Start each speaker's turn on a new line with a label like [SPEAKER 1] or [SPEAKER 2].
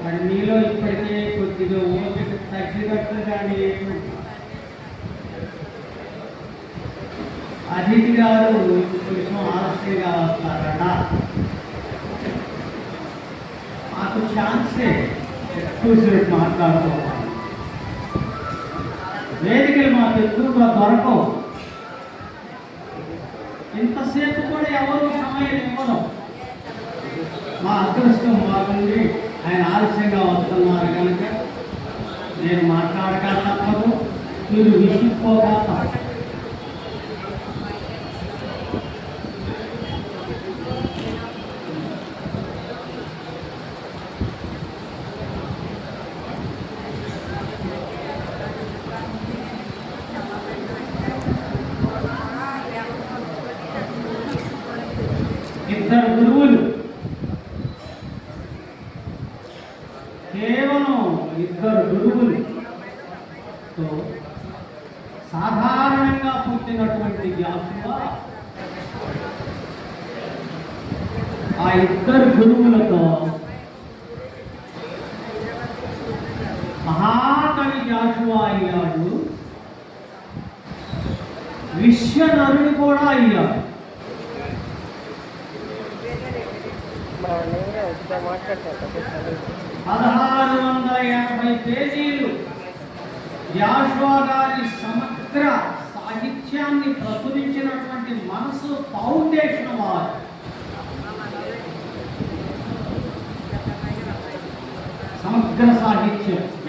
[SPEAKER 1] మరి మీలో ఇప్పటికే కొద్దిగా ఓపిక తగ్గినట్లుగానే అతిథి గారు కొంచెం ఆలస్యంగా వస్తారట. మాకు ఛాన్సే ఎక్కువసేపు మాట్లాడుకోవాలి. వేదికలు మాకు ఎక్కువగా దొరకవు. ఇంతసేపు కూడా ఎవరు సమయం ఇవ్వడం. మా అదృష్టం బాగుంది. ఆయన ఆలస్యంగా వస్తున్నారు కనుక నేను మాట్లాడక తప్పదు, మీరు విసిపోగా తప్పదు. ఇద్దరు గురువులు, కేవలం ఇద్దరు గురువులతో సాధారణంగా పుట్టినటువంటి జాషువా ఆ ఇద్దరు గురువులతో మహాకవి జాషువా అయ్యాడు, విశ్వనరుడు కూడా అయ్యాడు. 1680 పేజీలు జాషువా గారి సమగ్ర సాహిత్యాన్ని ప్రచురించినటువంటి మనసు ఫౌండేషన్ వారు. సమగ్ర సాహిత్యం